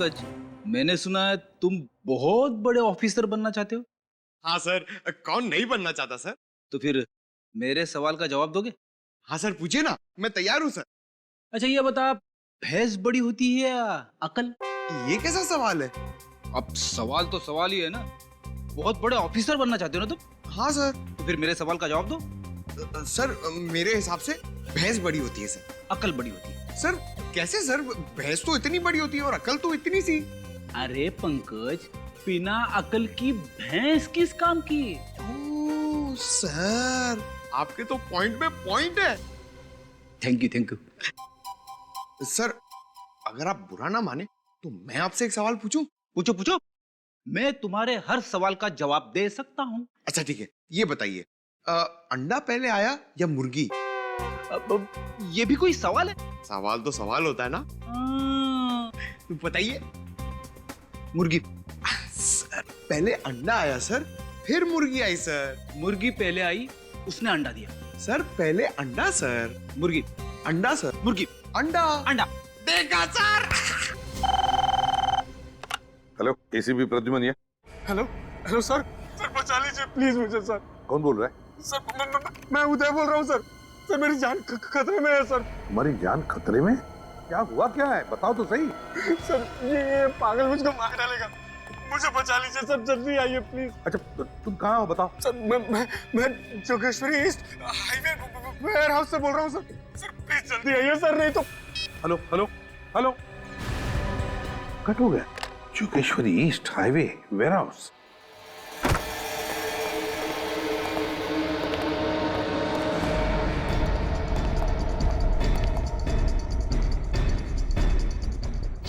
पंकज, मैंने सुना है तुम बहुत बड़े ऑफिसर बनना चाहते हो। हाँ सर, कौन नहीं बनना चाहता सर। तो फिर मेरे सवाल का जवाब दोगे? हाँ सर, पूछिए ना, मैं तैयार हूँ सर। अच्छा ये बता, भैंस बड़ी होती है या अकल? ये कैसा सवाल है? अब सवाल तो सवाल ही है ना। बहुत बड़े ऑफिसर बनना चाहते हो ना तुम? हाँ सर। तो फिर मेरे सवाल का जवाब दो। सर मेरे हिसाब से भैंस बड़ी होती है सर। अकल बड़ी होती है। सर कैसे सर, भैंस तो इतनी बड़ी होती है और अकल तो इतनी सी। अरे पंकज, बिना अकल की भैंस किस काम की? ओह सर, आपके तो पॉइंट में पॉइंट है। Thank you. सर अगर आप बुरा ना माने तो मैं आपसे एक सवाल पूछूं? पूछो। मैं तुम्हारे हर सवाल का जवाब दे सकता हूँ। अच्छा ठीक है, ये बताइए, अंडा पहले आया या मुर्गी? ये भी कोई सवाल है? सवाल तो सवाल होता है ना। तो बताइए। मुर्गी। सर पहले अंडा आया सर, फिर मुर्गी आई सर। मुर्गी पहले आई, उसने अंडा दिया। सर पहले अंडा सर, मुर्गी। अंडा सर, मुर्गी। अंडा। अंडा। देखा सर। हेलो, एसीपी प्रद्युमन ये। हेलो हेलो सर, सर बचा लीजिए प्लीज मुझे सर। कौन बोल रहा है? सर मैं उदय बोल रहा हूँ सर। सर मेरी जान खतरे में है सर। तुम्हारी जान खतरे में? क्या हुआ, क्या है, बताओ तो सही। सर ये पागल मुझको मार डालेगा, मुझे बचा लीजिए सर, जल्दी आइए प्लीज। अच्छा तुम कहाँ हो, बताओ। सर मैं Jogeshwari east highway warehouse से बोल रहा हूँ सर। सर प्लीज जल्दी आइए सर, नहीं तो। हेलो कट हो गया। Jogeshwari east highway warehouse.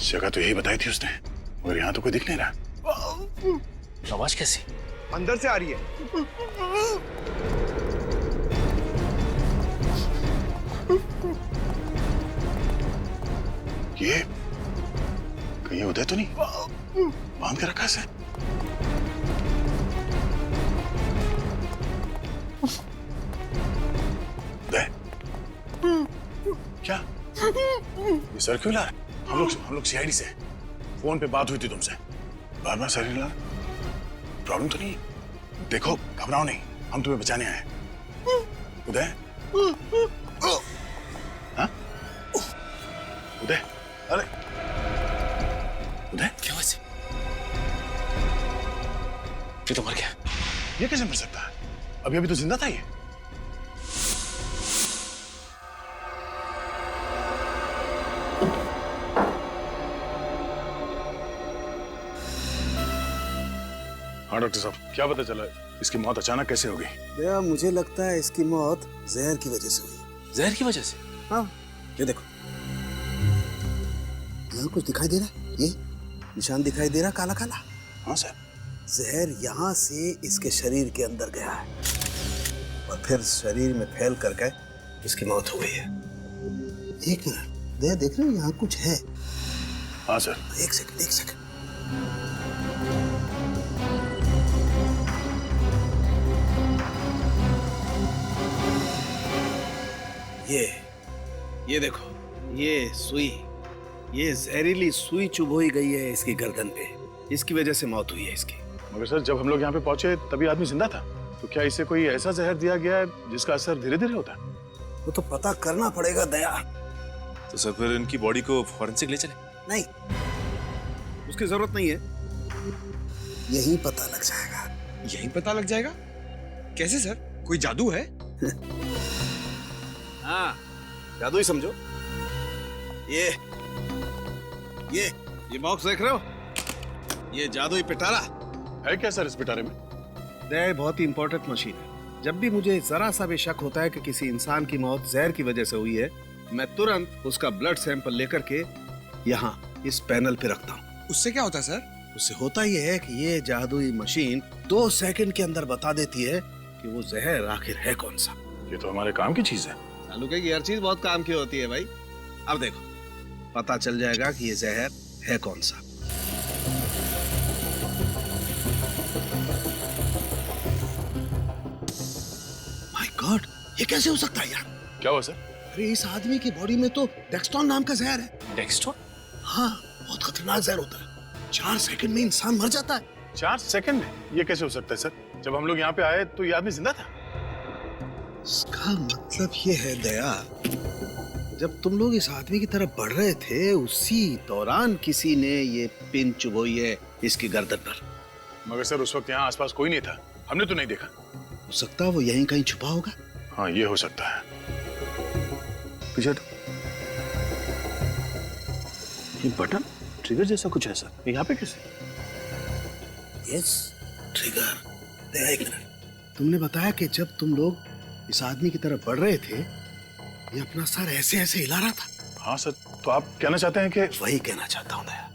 जगह तो यही बताई थी उसने, मगर यहाँ तो कोई दिख नहीं रहा। आवाज कैसी? अंदर से आ रही है। ये कहीं उदय तो नहीं बांध के रखा है? उदय, क्या ये सर क्यों ला? हम लोग सीआईडी से, फोन पे बात हुई थी तुमसे, बार बार सर ला। प्रॉब्लम तो नहीं? देखो घबराओ नहीं, हम तुम्हें बचाने आए हैं। उदय, हाँ? उदय, अरे उदय, क्या वैसे? ये तो मर गया। ये कैसे मर सकता है? अभी तो जिंदा था ये। हाँ डॉक्टर साहब, क्या पता चला इसकी मौत अचानक कैसे हो गई? भैया मुझे लगता है इसकी मौत जहर की वजह से हुई। जहर की वजह से? हाँ, ये देखो, यहाँ कुछ दिखाई दे रहा है, ये निशान दिखाई दे रहा काला काला। हाँ सर। जहर यहाँ से इसके शरीर के अंदर गया है और फिर शरीर में फैल करके इसकी मौत हो गई है। एक मिनट, देख रहे हो यहाँ कुछ है? हाँ सर। एक सेकंड। ये देखो, ये सुई, ये जहरीली सुई चुभोई गई है इसकी गर्दन पे, इसकी वजह से मौत हुई है इसकी। मगर सर जब हम लोग यहाँ पे पहुंचे तभी आदमी जिंदा था, तो क्या इसे कोई ऐसा जहर दिया गया है जिसका असर धीरे धीरे होता है? वो तो पता करना पड़ेगा दया। तो सर फिर इनकी बॉडी को फॉरेंसिक ले चले? नहीं, उसकी जरूरत नहीं है, यही पता लग जाएगा। यही पता लग जाएगा? कैसे सर, कोई जादू है? हाँ, जादू ही समझो। ये बॉक्स देख रहे हो, ये जादुई पिटारा है क्या सर इस पिटारे में? दया बहुत ही इंपॉर्टेंट मशीन है। जब भी मुझे जरा सा भी शक होता है कि किसी इंसान की मौत जहर की वजह से हुई है, मैं तुरंत उसका ब्लड सैंपल लेकर के यहाँ इस पैनल पे रखता हूँ। उससे क्या होता है सर? उससे होता यह है कि ये जादुई मशीन 2 सेकंड के अंदर बता देती है कि वो जहर आखिर है कौन सा। ये तो हमारे काम की चीज है। तालुके की हर चीज बहुत काम की होती है भाई। अब देखो, पता चल जाएगा कि ये जहर है कौन सा। माय गॉड, ये कैसे हो सकता है यार? क्या हुआ सर? अरे इस आदमी की बॉडी में तो डेक्सटोन नाम का जहर है। डेक्सटोन? हाँ, बहुत खतरनाक जहर होता है। 4 सेकंड में इंसान मर जाता है। 4 सेकंड में? ये कैसे हो सकता है सर? जब हम लोग यहाँ पे आए तो ये आदमी जिंदा था। इसका मतलब ये है दया, जब तुम लोग इस आदमी की तरफ बढ़ रहे थे उसी दौरान किसी ने ये पिन चुभोई है इसकी गर्दन पर। मगर सर उस वक्त यहाँ आसपास कोई नहीं था, हमने तो नहीं देखा। हो सकता है वो यहीं कहीं छुपा होगा। हाँ ये हो सकता है। पीछे ये बटन ट्रिगर जैसा कुछ है सर, यहाँ पे कैसे? Yes, trigger. दया एक मिनट, तुमने बताया कि जब तुम लोग इस आदमी की तरफ बढ़ रहे थे ये अपना सर ऐसे ऐसे हिला रहा था। हाँ सर, तो आप कहना चाहते हैं कि? वही कहना चाहता हूँ दया,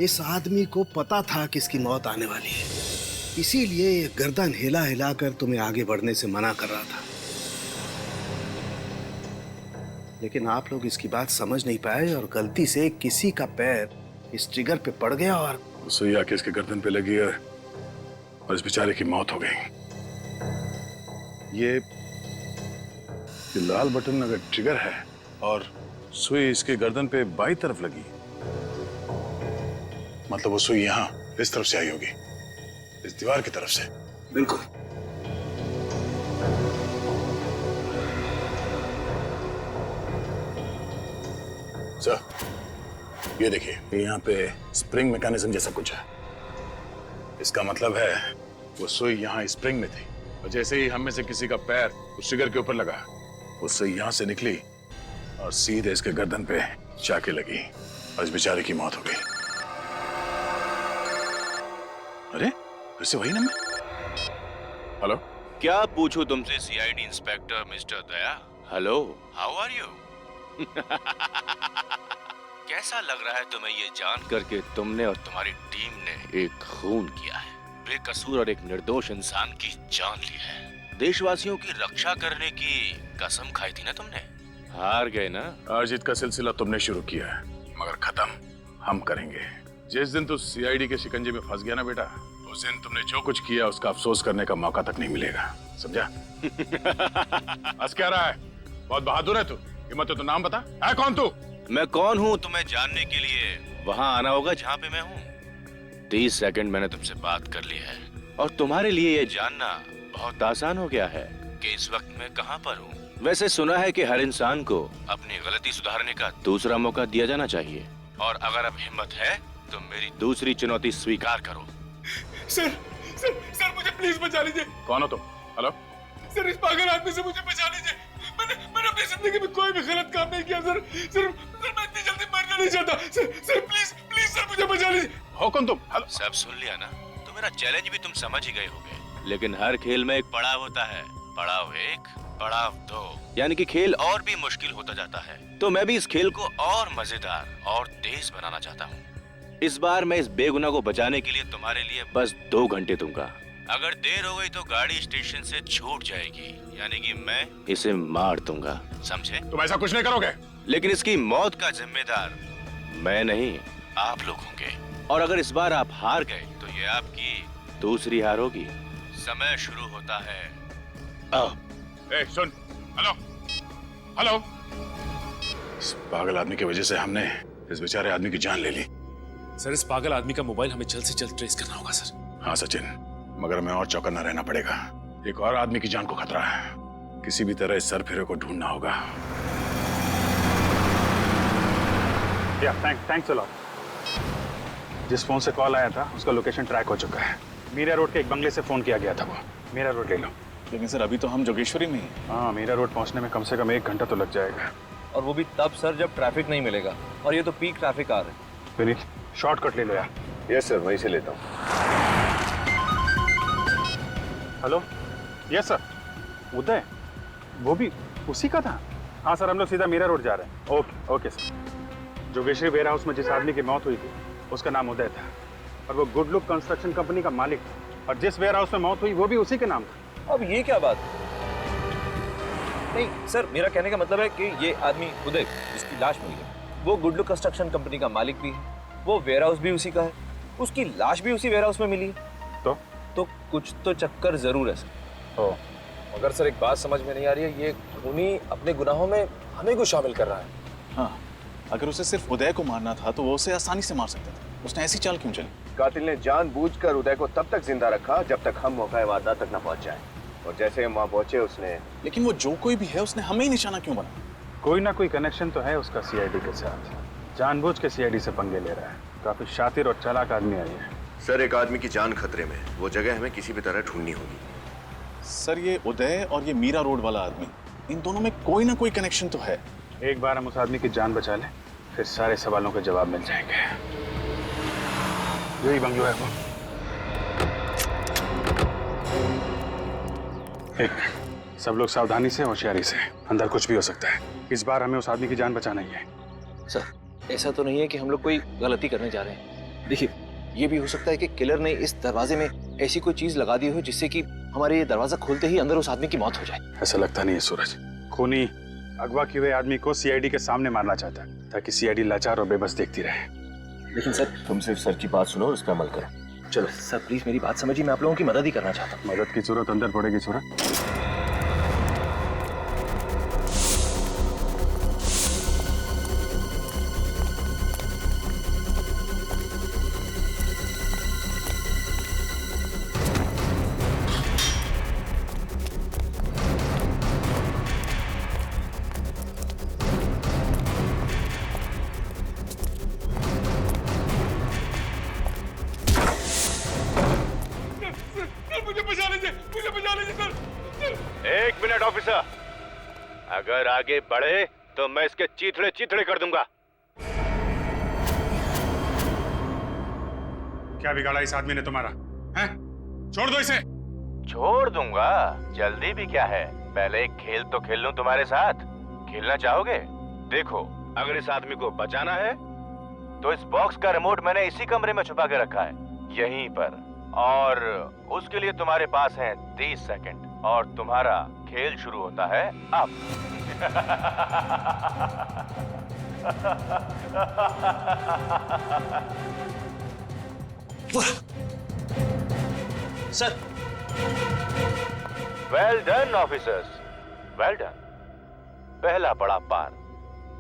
इस आदमी को पता था कि इसकी मौत आने वाली है, इसीलिए ये गर्दन हिला हिला कर तुम्हें आगे बढ़ने से मना कर रहा था। लेकिन आप लोग इसकी बात समझ नहीं पाए और गलती से किसी का पैर इस ट्रिगर पे पड़ गया और सुई आके इसके गर्दन पे लगी और इस बेचारे की मौत हो गई। ये लाल बटन अगर ट्रिगर है और सुई इसके गर्दन पे बाई तरफ लगी, मतलब वो सुई यहाँ इस तरफ से आई होगी, इस दीवार की तरफ से। बिल्कुल। सर ये देखिए, यहाँ पे स्प्रिंग मैकेनिज्म जैसा कुछ है। इसका मतलब है वो सुई यहाँ स्प्रिंग में थी और जैसे ही हम में से किसी का पैर उस ट्रिगर के ऊपर लगा, वो सुई यहाँ से निकली और सीधे इसके गर्दन पे जाके लगी और इस बेचारे की मौत हो गई। अरे फिर से वही नंबर। हेलो, क्या पूछूं तुमसे CID inspector mister Daya? Hello, how are you? कैसा लग रहा है तुम्हें ये जान करके तुमने और तुम्हारी टीम ने एक खून किया है, बेकसूर और एक निर्दोष इंसान की जान ली है। देशवासियों की रक्षा करने की कसम खाई थी ना तुमने, हार गए ना। हार जीत का सिलसिला तुमने शुरू किया है, मगर खत्म हम करेंगे। जिस दिन तू सीआईडी के शिकंजे में फंस गया ना बेटा, उस दिन तुमने जो कुछ किया उसका अफसोस करने का मौका तक नहीं मिलेगा, समझा? हंस क्या रहा है? बहुत बहादुर है तू। हिम्मत है तो नाम बता, है कौन तू? मैं कौन हूँ तुम्हें जानने के लिए वहाँ आना होगा जहाँ पे मैं हूँ। 30 सेकंड मैंने तुमसे बात कर ली है और तुम्हारे लिए ये जानना बहुत आसान हो गया है कि इस वक्त मैं कहाँ पर हूँ। वैसे सुना है कि हर इंसान को अपनी गलती सुधारने का दूसरा मौका दिया जाना चाहिए, और अगर अब हिम्मत है तो मेरी दूसरी चुनौती स्वीकार करो। सर सर सर मुझे प्लीज बचा लीजिए। कौन हो तुम? हेलो सर, इस पागल आदमी से मुझे बचा लीजिए। मैंने अपनी जिंदगी में कोई भी गलत काम नहीं किया सर। सर मैं इतनी जल्दी मरना नहीं चाहता। सर प्लीज प्लीज सर मुझे बचा लीजिए। हो कौन तुम? हेलो। सब सुन लिया ना? तो मेरा चैलेंज भी तुम समझ ही गए होगे, लेकिन हर खेल में एक पड़ाव होता है। पड़ाव 1, पड़ाव 2, यानी कि खेल और भी मुश्किल होता जाता है। तो मैं भी इस खेल को और मजेदार और तेज बनाना चाहता हूँ। इस बार मैं इस बेगुनाह को बचाने के लिए तुम्हारे लिए बस 2 घंटे दूंगा। अगर देर हो गई तो गाड़ी स्टेशन से छूट जाएगी, यानी कि मैं इसे मार दूंगा, समझे? तुम ऐसा कुछ नहीं करोगे। लेकिन इसकी मौत का जिम्मेदार मैं नहीं, आप लोग होंगे। और अगर इस बार आप हार गए तो ये आपकी दूसरी हार होगी। समय शुरू होता है। ए, सुन। Hello hello. इस पागल आदमी की वजह से हमने इस बेचारे आदमी की जान ले ली। सर इस पागल आदमी का मोबाइल हमें जल्द से जल्द ट्रेस करना होगा सर। हाँ सचिन, मगर हमें और चौकन्ना रहना पड़ेगा। एक और आदमी की जान को खतरा है, किसी भी तरह इस सरफिरे को ढूंढना होगा। Thanks a lot. जिस फोन से कॉल आया था उसका लोकेशन ट्रैक हो चुका है। मीरा रोड के एक बंगले से फोन किया गया था। वो मीरा रोड ले लो। लेकिन सर अभी तो हम जोगेश्वरी में हैं। हाँ, मीरा रोड पहुंचने में कम से कम 1 घंटा तो लग जाएगा। और वो भी तब सर जब ट्रैफिक नहीं मिलेगा, और ये तो पीक ट्रैफिक आ रहा है। विनीत, शॉर्टकट ले लो यार। यस सर, वहीं से लेता हूँ। Hello, yes sir. उदय, वो भी उसी का था? हाँ सर, हम लोग सीधा मीरा रोड जा रहे हैं। Okay okay sir. Jogeshwari warehouse में जिस आदमी की मौत हुई थी उसका नाम उदय था, और वो गुड लुक कंस्ट्रक्शन कंपनी का मालिक था, और जिस वेयर हाउस में मौत हुई वो भी उसी के नाम था। अब ये क्या बात? नहीं सर, मेरा कहने का मतलब है कि ये आदमी उदय जिसकी लाश मिली है, वो गुड लुक कंस्ट्रक्शन कंपनी का मालिक भी है, वो वेयर हाउस भी उसी का है, उसकी लाश भी उसी वेयर हाउस में मिली है। तो कुछ तो चक्कर जरूर है सर। मगर सर एक बात समझ में नहीं आ रही है, ये खूनी अपने गुनाहों में हमें क्यों शामिल कर रहा है? हाँ, अगर उसे सिर्फ उदय को मारना था तो वो उसे आसानी से मार सकता था। उसने ऐसी चाल क्यों चली? कातिल ने जानबूझकर उदय को तब तक जिंदा रखा जब तक हम मौका वारदात तक न पहुंच जाए, और जैसे हम वहां पहुंचे उसने। लेकिन वो जो कोई भी है उसने हमें ही निशाना क्यों बना? कोई ना कोई कनेक्शन तो है उसका सीआईडी के साथ। जानबूझ के सीआईडी से पंगे ले रहा है। काफी शातिर और चालाक आदमी है ये। सर, एक आदमी की जान खतरे में, वो जगह हमें किसी भी तरह ढूंढनी होगी। सर, ये उदय और ये मीरा रोड वाला आदमी, इन दोनों में कोई ना कोई कनेक्शन तो है। एक बार हम उस आदमी की जान बचा लें, फिर सारे सवालों के जवाब मिल जाएंगे। यही बंगलो है वो। एक, सब लोग सावधानी से, होशियारी से। अंदर कुछ भी हो सकता है। इस बार हमें उस आदमी की जान बचाना ही है। सर, ऐसा तो नहीं है कि हम लोग कोई गलती करने जा रहे हैं। देखिए, ये भी हो सकता है कि किलर ने इस दरवाजे में ऐसी कोई चीज लगा दी हो जिससे कि हमारे ये दरवाजा खोलते ही अंदर उस आदमी की मौत हो जाए। ऐसा लगता नहीं है सूरज। खूनी अगवा किए हुए आदमी को सीआईडी के सामने मारना चाहता है ताकि सीआईडी लाचार और बेबस देखती रहे। लेकिन सर, तुम सिर्फ सर की बात सुनो और उस पर अमल करो। चलो सर, प्लीज मेरी बात समझिए, मैं आप लोगों की मदद ही करना चाहता हूँ। मदद की जरूरत अंदर पड़ेगी सूरज। एक मिनट ऑफिसर, अगर आगे बढ़े तो मैं इसके चीथड़े चीथड़े कर दूंगा। क्या बिगाड़ा इस आदमी ने तुम्हारा? हैं? छोड़ दो इसे। छोड़ दूंगा? जल्दी भी क्या है, पहले एक खेल तो खेल लूं तुम्हारे साथ। खेलना चाहोगे? देखो, अगर इस आदमी को बचाना है तो इस बॉक्स का रिमोट मैंने इसी कमरे में छुपा के रखा है, यहीं पर, और उसके लिए तुम्हारे पास है 30 सेकंड, और तुम्हारा खेल शुरू होता है अब। Sir, well done officers, well done. पहला पड़ा पार।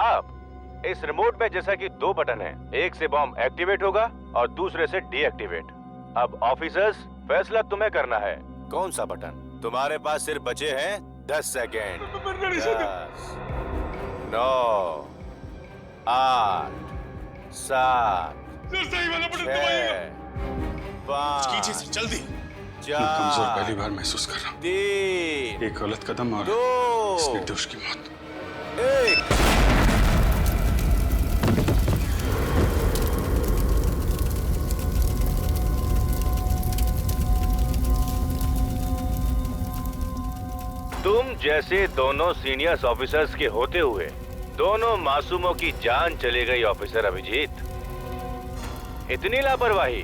अब इस रिमोट में जैसा कि 2 बटन हैं, एक से बॉम्ब एक्टिवेट होगा और दूसरे से डीएक्टिवेट। अब ऑफिसर्स, फैसला तुम्हें करना है, कौन सा बटन? तुम्हारे पास सिर्फ बचे हैं 10 सेकेंड। 10, 9, 8, 7, 6, 5, जल्दी। 4, कमजोर पहली बार महसूस कर रहा हूँ। 3, एक गलत कदम और 2, इस निर्दोष की मौत। 1। तुम जैसे दोनों सीनियर्स ऑफिसर्स के होते हुए दोनों मासूमों की जान चली गई ऑफिसर अभिजीत। इतनी लापरवाही।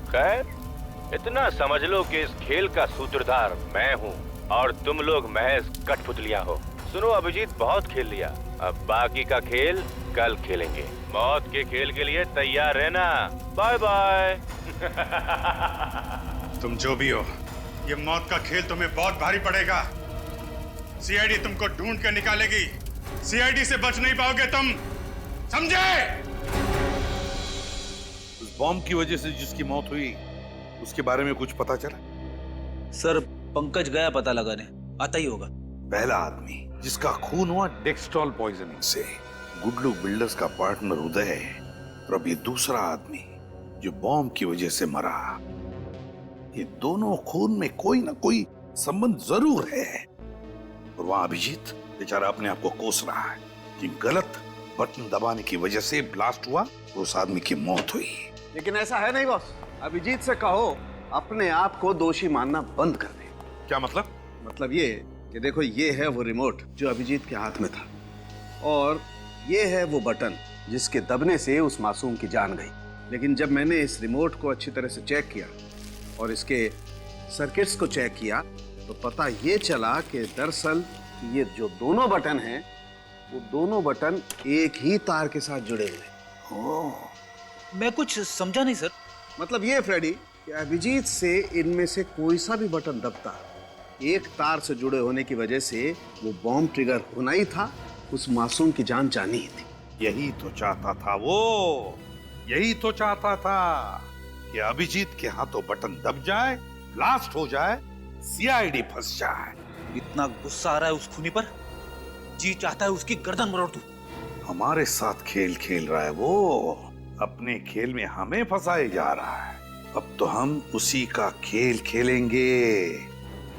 खैर, इतना समझ लो कि इस खेल का सूत्रधार मैं हूँ और तुम लोग महज कठपुतलियां हो। सुनो अभिजीत, बहुत खेल लिया, अब बाकी का खेल कल खेलेंगे। मौत के खेल के लिए तैयार रहना। Bye bye. तुम जो भी हो, ये मौत का खेल तुम्हें बहुत भारी पड़ेगा। सीआईडी तुमको ढूंढ कर निकालेगी। सीआईडी से बच नहीं पाओगे तुम, समझे? उस बॉम्ब की वजह से जिसकी मौत हुई उसके बारे में कुछ पता चला? सर, पंकज गया पता लगाने, आता ही होगा। पहला आदमी जिसका खून हुआ डेक्सट्रॉल पॉइजनिंग से, गुडलू बिल्डर्स का पार्टनर उदय है, और अब ये दूसरा आदमी जो बॉम्ब की वजह से मरा। ये दोनों खून में कोई ना कोई संबंध जरूर है। और वहां अभिजीत बेचारा अपने आप को कोस रहा है कि गलत बटन दबाने की वजह से ब्लास्ट हुआ और उस आदमी की मौत हुई। लेकिन ऐसा है नहीं बॉस। अभिजीत से कहो अपने आप को दोषी मानना बंद कर दे। क्या मतलब? मतलब ये कि देखो, ये है वो रिमोट जो अभिजीत के हाथ में था, और ये है वो बटन जिसके दबने से उस मासूम की जान गई। लेकिन जब मैंने इस रिमोट को अच्छी तरह से चेक किया और इसके सर्किट्स को चेक किया तो पता ये चला कि दरअसल ये जो दोनों बटन हैं वो दोनों बटन एक ही तार के साथ जुड़े हुए। मैं कुछ समझा नहीं सर। मतलब ये फ्रेडी कि अभिजीत से इनमें से कोई सा भी बटन दबता, एक तार से जुड़े होने की वजह से वो बॉम्ब ट्रिगर होना ही था, उस मासूम की जान जानी ही थी। यही तो चाहता था वो, यही तो चाहता था कि अभिजीत के हाथों बटन दब जाए, ब्लास्ट हो जाए, सीआईडी फंस जाए। इतना गुस्सा आ रहा है उस खूनी पर, जी चाहता है उसकी गर्दन मरोड़ दूं। हमारे साथ खेल खेल रहा है वो, अपने खेल में हमें फंसाए जा रहा है। अब तो हम उसी का खेल खेलेंगे,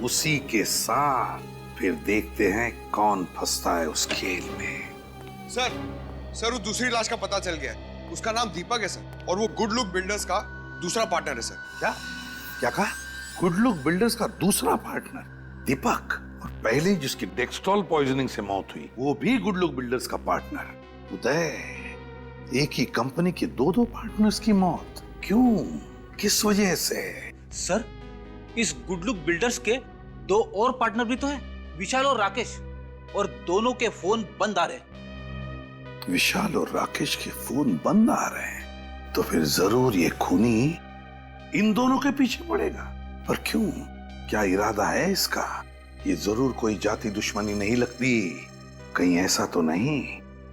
उसी के साथ। फिर देखते हैं कौन फंसता है उस खेल में। सर वो दूसरी लाश का पता चल गया है। उसका नाम दीपक है सर, और वो गुड लुक बिल्डर्स का दूसरा पार्टनर है सर। क्या कहा? गुड लुक बिल्डर्स का दूसरा पार्टनर दीपक, और पहले जिसकी डेक्सट्रॉल पॉइजनिंग से मौत हुई वो भी गुड लुक बिल्डर्स का पार्टनर। उदय, एक ही कंपनी के दो पार्टनर्स की मौत, क्यों, किस वजह से? सर, इस गुड लुक बिल्डर्स के दो और पार्टनर भी तो हैं, विशाल और राकेश, और दोनों के फोन बंद आ रहे। विशाल और राकेश के फोन बंद आ रहे हैं, तो फिर जरूर ये खूनी इन दोनों के पीछे पड़ेगा। पर क्यों, क्या इरादा है इसका? ये जरूर कोई जाति दुश्मनी नहीं लगती। कहीं ऐसा तो नहीं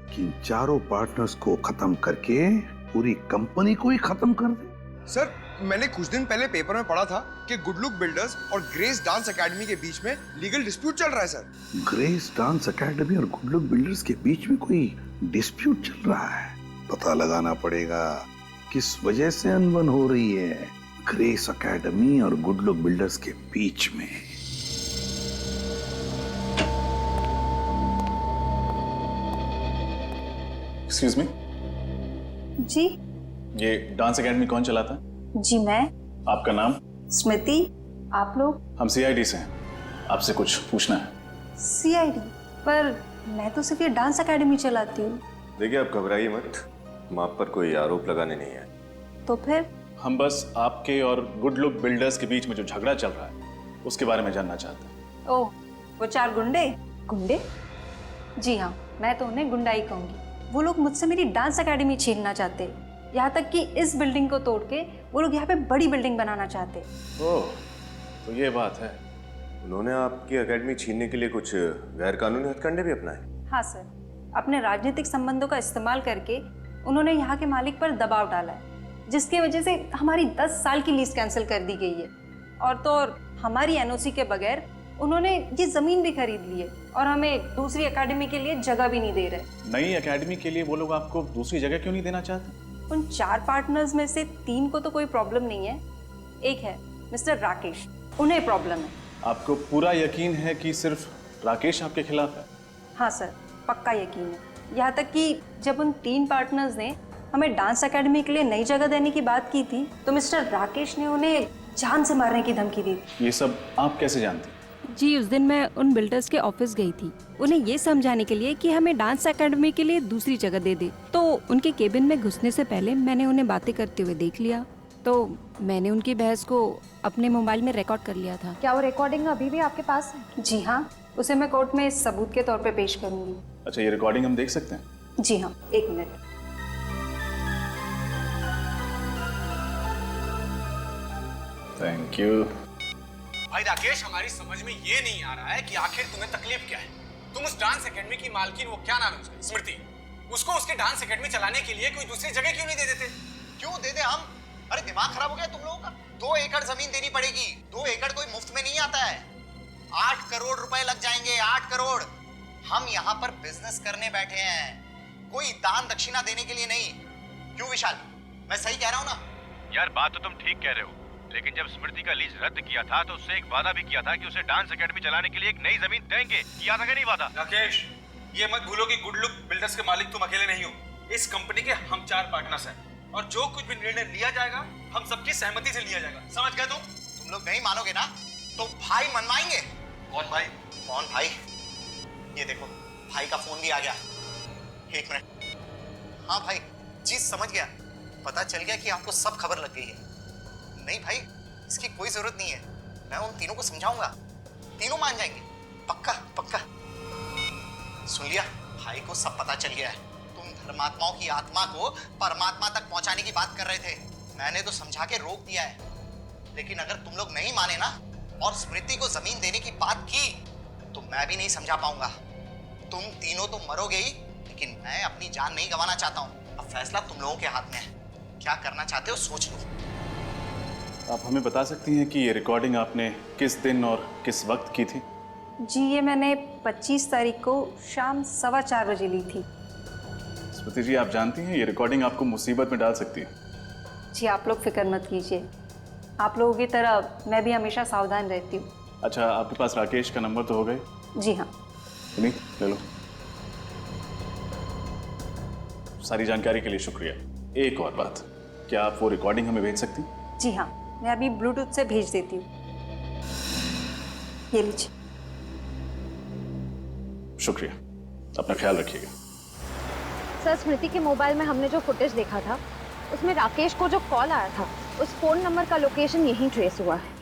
कि इन चारों पार्टनर्स को खत्म करके पूरी कंपनी को ही खत्म कर दे? सर, मैंने कुछ दिन पहले पेपर में पढ़ा था कि गुड लुक बिल्डर्स और ग्रेस डांस एकेडमी के बीच में लीगल डिस्प्यूट चल रहा है सर। ग्रेस डांस एकेडमी और गुड लुक बिल्डर्स के बीच में कोई डिस्प्यूट चल रहा है। पता लगाना पड़ेगा किस वजह से अनबन हो रही है ग्रेस एकेडमी और गुड लुक बिल्डर्स के बीच में। एक्सक्यूज मी, जी। ये डांस एकेडमी कौन चलाता है? जी मैं। आपका नाम? स्मृति। आप लोग? हम सीआईडी से हैं, आपसे कुछ पूछना है। सीआईडी? पर मैं तो सिर्फ ये डांस एकेडमी चलाती हूँ। देखिए, आप घबराइए मत, हम आप पर कोई आरोप लगाने नहीं आए। तो फिर? हम बस आपके और गुड लुक बिल्डर्स के बीच में जो झगड़ा चल रहा है उसके बारे में जानना चाहते हैं। ओह, वो चार गुंडे? गुंडे? जी हाँ, मैं तो उन्हें गुंडा ही कहूँगी। वो लोग मुझसे मेरी डांस एकेडमी छीनना चाहते, यहाँ तक कि इस बिल्डिंग को तोड़ के वो लोग यहाँ पे बड़ी बिल्डिंग बनाना चाहते। ओह, तो ये बात है। उन्होंने आपकी एकेडमी छीनने के लिए कुछ गैर कानूनी हथकंडे भी अपनाए? हाँ सर, अपने राजनीतिक संबंधों का इस्तेमाल करके उन्होंने यहाँ के मालिक पर दबाव डाला है, जिसकी वजह से हमारी 10 साल की लीज कैंसिल कर दी गई है। और तो और हमारी एनओसी के बगैर उन्होंने ये जमीन भी खरीद ली है और हमें दूसरी एकेडमी के लिए जगह भी नहीं दे रहे। नई एकेडमी के लिए वो लोग आपको दूसरी जगह क्यों नहीं देना चाहते? उन 4 पार्टनर्स में से 3 को तो कोई प्रॉब्लम नहीं है, एक है मिस्टर राकेश, उन्हें प्रॉब्लम है। आपको पूरा यकीन है कि सिर्फ राकेश आपके खिलाफ है? हाँ सर, पक्का यकीन है। यहाँ तक कि जब उन 3 पार्टनर्स ने हमें डांस एकेडमी के लिए नई जगह देने की बात की थी तो मिस्टर राकेश ने उन्हें जान से मारने की धमकी दी। ये सब आप कैसे जानते? जी, उस दिन मैं उन बिल्डर्स के ऑफिस गई थी, उन्हें ये समझाने के लिए कि हमें डांस एकेडमी के लिए दूसरी जगह दे दे। तो उनके केबिन में घुसने से पहले मैंने उन्हें बातें करते हुए देख लिया, तो मैंने उनकी बहस को अपने मोबाइल में रिकॉर्ड कर लिया था। क्या वो रिकॉर्डिंग अभी भी आपके पास है? जी हाँ, उसे मैं कोर्ट में सबूत के तौर पे पेश करूंगी। अच्छा, ये रिकॉर्डिंग हम देख सकते हैं? जी हाँ, 1 मिनट। Thank you. भाई राकेश, हमारी समझ में ये नहीं आ रहा है कि आखिर तुम्हें तकलीफ क्या है। तुम उस डांस एकेडमी की मालकिन, वो क्या नाम है उसका, स्मृति, उसको उसके डांस एकेडमी चलाने के लिए कोई दूसरी जगह क्यों नहीं दे देते? क्यों दे दे हम? अरे दिमाग खराब हो गया तुम लोगों का? 2 एकड़ जमीन देनी पड़ेगी। 2 एकड़ कोई मुफ्त में नहीं आता है। 8 करोड़ रुपए लग जाएंगे, 8 करोड़। हम यहाँ पर बिजनेस करने बैठे हैं, कोई दान दक्षिणा देने के लिए नहीं। क्यों विशाल, मैं सही कह रहा हूँ ना? यार, बात तो तुम ठीक कह रहे हो, लेकिन जब स्मृति का लीज रद्द किया था तो उससे एक वादा भी किया था कि उसे डांस एकेडमी चलाने के लिए एक नई जमीन देंगे। किया था कि नहीं वादा? राकेश, ये मत भूलो कि गुड लुक बिल्डर्स के मालिक तुम अकेले नहीं हो। इस कंपनी के हम 4 पार्टनर्स हैं और जो कुछ भी निर्णय लिया जाएगा हम सबकी सहमति से लिया जाएगा। समझ गए तुम? तुम लोग नहीं मानोगे ना तो भाई मनवाएंगे। कौन भाई? कौन भाई? ये देखो, भाई का फोन भी आ गया। 1 मिनट। हाँ भाई, चीज समझ गया, पता चल गया कि आपको सब खबर लग गई है। नहीं भाई, इसकी कोई जरूरत नहीं है, मैं उन तीनों को समझाऊंगा, तीनों मान जाएंगे, पक्का पक्का। सुन लिया, भाई को सब पता चल गया है। तुम धर्मात्माओं की आत्मा को परमात्मा तक पहुंचाने की बात कर रहे थे, मैंने तो समझा के रोक दिया है। लेकिन अगर तुम लोग नहीं माने ना और स्मृति को जमीन देने की बात की तो मैं भी नहीं समझा पाऊंगा। तुम तीनों तो मरोगे ही, लेकिन मैं अपनी जान नहीं गंवाना चाहता हूँ। अब फैसला तुम लोगों के हाथ में है, क्या करना चाहते हो सोच लो। आप हमें बता सकती हैं कि ये रिकॉर्डिंग आपने किस दिन और किस वक्त की थी? जी ये मैंने 25 तारीख को शाम 4:15 बजे ली थी। स्मृति जी, आप जानती हैं ये रिकॉर्डिंग आपको मुसीबत में डाल सकती है। जी आप लोग फिक्र मत कीजिए, आप लोगों की तरह मैं भी हमेशा सावधान रहती हूँ। अच्छा, आपके पास राकेश का नंबर तो हो गए? जी हाँ। नहीं, ले लो। सारी जानकारी के लिए शुक्रिया। एक और बात, क्या आप वो रिकॉर्डिंग हमें भेज सकती? जी हाँ, मैं अभी ब्लूटूथ से भेज देती हूँ। ये लीजिए। शुक्रिया, अपना ख्याल रखिएगा। सर, स्मृति के मोबाइल में हमने जो फुटेज देखा था उसमें राकेश को जो कॉल आया था उस फोन नंबर का लोकेशन यहीं ट्रेस हुआ है।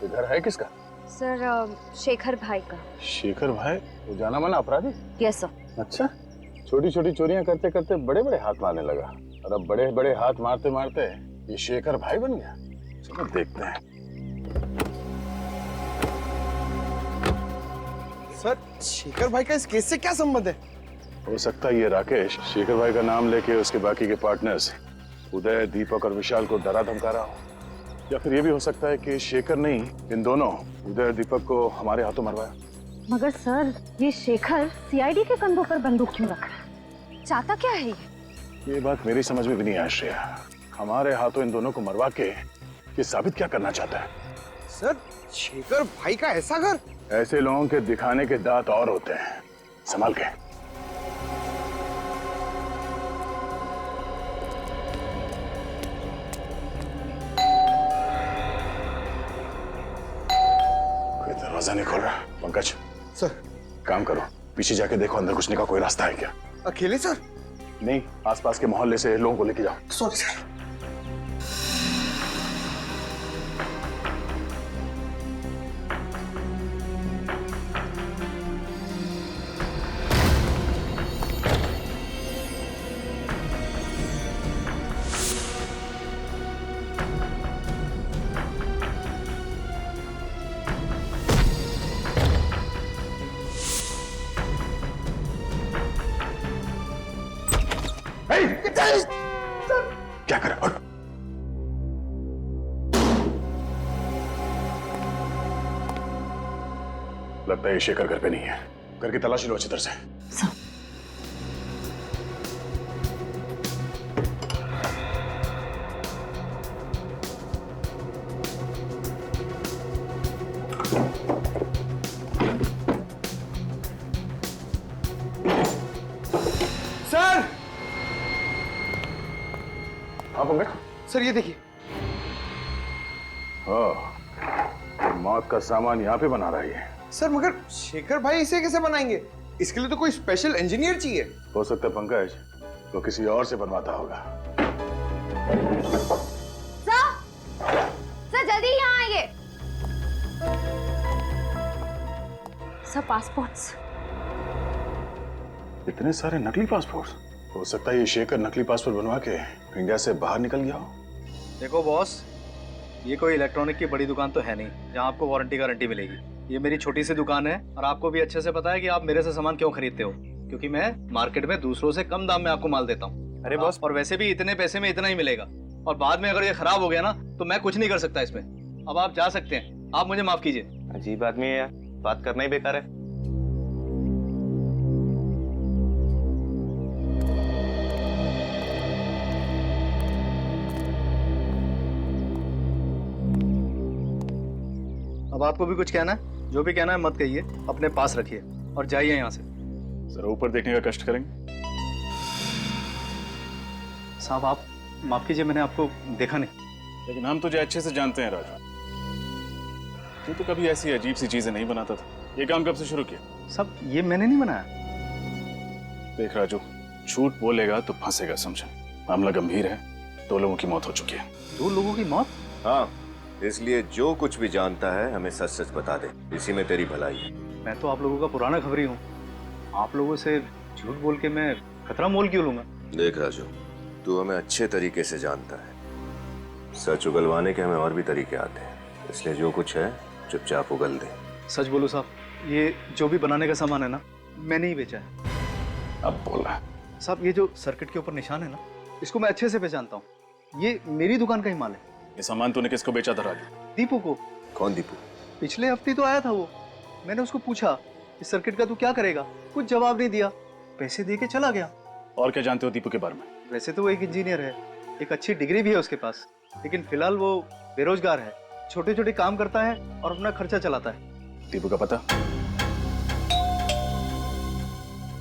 ये घर है किसका? सर, शेखर भाई का। शेखर भाई वो जाना माना अपराधी? Yes sir. अच्छा, छोटी छोटी चोरियां करते करते बड़े बड़े हाथ मारने लगा, और अब बड़े बड़े हाथ मारते मारते ये शेखर भाई बन गया। चलो देखते हैं। सर, शेखर भाई का इस केस से क्या संबंध है? हो सकता है ये राकेश शेखर भाई का नाम लेके उसके बाकी के पार्टनर्स उदय, दीपक और विशाल को डरा धमका रहा हो, या फिर ये भी हो सकता है कि शेखर नहीं, इन दोनों उदय और दीपक को हमारे हाथों मरवाया। मगर सर, ये शेखर सीआईडी के कंधों पर बंदूक क्यों रखा है? चाहता क्या है ये बात मेरी समझ में भी नहीं आ श्रेया। हमारे हाथों इन दोनों को मरवा के ये साबित क्या करना चाहता है? सर, शेखर भाई का ऐसा घर? ऐसे लोगों के दिखाने के दांत और होते हैं, संभाल के। कोई दरवाजा नहीं खोल रहा। पंकज सर, काम करो, पीछे जाके देखो अंदर घुसने का कोई रास्ता है क्या। अकेले सर? नहीं, आसपास के मोहल्ले से लोगों को लेके जाओ। Sorry sir. क्या कर और? लगता है ये शेखर घर पे नहीं है। घर की तलाशी लो अच्छी तरह से। सर! हाँ पंकज? सर ये देखिए। मौत का सामान यहाँ पे बना रहा है ये। सर मगर शेखर भाई इसे कैसे बनाएंगे? इसके लिए तो कोई स्पेशल इंजीनियर चाहिए। हो सकता है पंकज वो किसी और से बनवाता होगा। सर जल्दी यहाँ आइए। Sir, passports. इतने सारे नकली पासपोर्ट? हो सकता है ये शेखर नकली पासपोर्ट बनवा के इंडिया से बाहर निकल गया हो। देखो बॉस, ये कोई इलेक्ट्रॉनिक की बड़ी दुकान तो है नहीं जहाँ आपको वारंटी गारंटी मिलेगी। ये मेरी छोटी सी दुकान है और आपको भी अच्छे से पता है कि आप मेरे से सामान क्यों खरीदते हो, क्योंकि मैं मार्केट में दूसरों से कम दाम में आपको माल देता हूँ। अरे बॉस, और वैसे भी इतने पैसे में इतना ही मिलेगा, और बाद में अगर ये खराब हो गया ना तो मैं कुछ नहीं कर सकता इसमें। अब आप जा सकते हैं, आप मुझे माफ कीजिए। अजीब आदमी है यार, बात करना ही बेकार है। अब आपको भी कुछ कहना है? जो भी कहना है मत कहिए, अपने पास रखिए और जाइए यहाँ से। जरा ऊपर देखने का कष्ट करेंगे। साहब आप माफ कीजिए, मैंने आपको देखा नहीं। लेकिन हम तुझे अच्छे से जानते हैं राजू, तू तो कभी ऐसी अजीब सी चीजें नहीं बनाता था। ये काम कब से शुरू किया? सब ये मैंने नहीं बनाया। देख राजू, झूठ बोलेगा तो फंसेगा, समझा? मामला गंभीर है, 2 लोगों की मौत हो चुकी है। 2 लोगों की मौत? हाँ, इसलिए जो कुछ भी जानता है हमें सच सच बता दे, इसी में तेरी भलाई है। मैं तो आप लोगों का पुराना खबरी हूँ, आप लोगों से झूठ बोल के मैं खतरा मोल क्यों लूंगा? देख राजू, तू हमें अच्छे तरीके से जानता है, सच उगलवाने के हमें और भी तरीके आते हैं, इसलिए जो कुछ है चुपचाप उगल दे। सच बोलो साहब, ये जो भी बनाने का सामान है ना, मैंने ही बेचा है। अब बोल रहा है। साहब ये जो सर्किट के ऊपर निशान है ना, इसको मैं अच्छे से पहचानता हूँ। ये मेरी दुकान का ही माल है। ये सामान तूने किसको बेचा था राजू? दीपू को। कौन दीपू? पिछले हफ्ते तो आया था वो। मैंने उसको पूछा इस सर्किट का तू क्या करेगा, कुछ जवाब नहीं दिया, पैसे दे के चला गया। और क्या जानते हो दीपू के बारे में? वैसे तो वो एक इंजीनियर है, एक अच्छी डिग्री भी है उसके पास, लेकिन फिलहाल वो बेरोजगार है, छोटे छोटे काम करता है और अपना खर्चा चलाता है। दीपू का पता?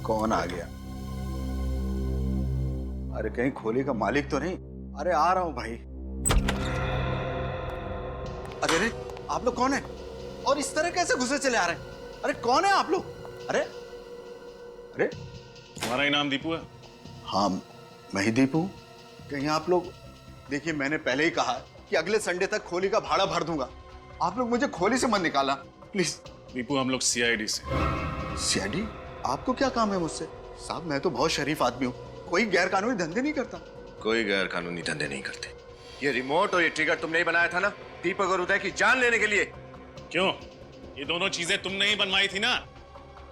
कौन आ गया? अरे कहीं खोली का मालिक तो नहीं? अरे आ रहा हूं भाई। अरे रे, आप लोग कौन है और इस तरह कैसे घुसे चले आ रहे हैं? अरे कौन है आप लोग? अरे अरे तुम्हारा ही नाम दीपू है? हाँ मैं ही दीपू। कहीं आप लोग, देखिए मैंने पहले ही कहा कि अगले संडे तक खोली का भाड़ा भर दूंगा। आप लोग मुझे खोली से मत निकाला प्लीज। दीपू हम लोग सीआईडी से। सीआईडी? आपको क्या काम है मुझसे? साहब मैं तो बहुत शरीफ आदमी हूँ, कोई गैर कानूनी धंधे नहीं करता। कोई गैर कानूनी धंधे नहीं करते। ये रिमोट और ये ट्रिगर तुमने ही बनाया था ना, दीपक और उदय की जान लेने के लिए? क्यों? ये दोनों चीजें तुमने ही बनवाई थी ना?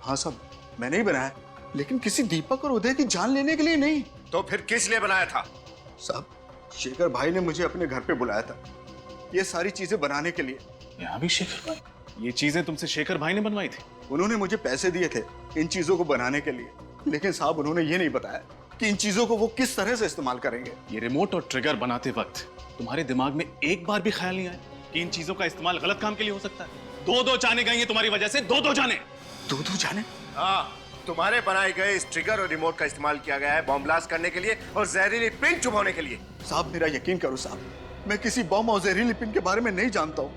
हाँ साहब मैंने ही बनाया, लेकिन किसी दीपक और उदय की जान लेने के लिए नहीं। तो फिर किस लिए बनाया था? साहब शेखर भाई ने मुझे अपने घर पे बुलाया था ये सारी चीजें बनाने के लिए। यहाँ भी शेखर भाई? ये चीजें तुमसे शेखर भाई ने बनवाई थी? उन्होंने मुझे पैसे दिए थे इन चीजों को बनाने के लिए, लेकिन साहब उन्होंने ये नहीं बताया कि इन चीजों को वो किस तरह से इस्तेमाल करेंगे। ये रिमोट और ट्रिगर बनाते वक्त तुम्हारे दिमाग में एक बार भी ख्याल नहीं आया कि इन चीजों का इस्तेमाल गलत काम के लिए हो सकता है? दो जाने गई तुम्हारी वजह से, दो जाने। दो जाने? हाँ, तुम्हारे बनाए गए इस ट्रिगर और रिमोट का इस्तेमाल किया गया है बॉम्ब ब्लास्ट करने के लिए और जहरीली पिन चुभाने के लिए। साहब मेरा यकीन करो साहब, मैं किसी बॉम्ब और जहरीली पिन के बारे में नहीं जानता हूँ।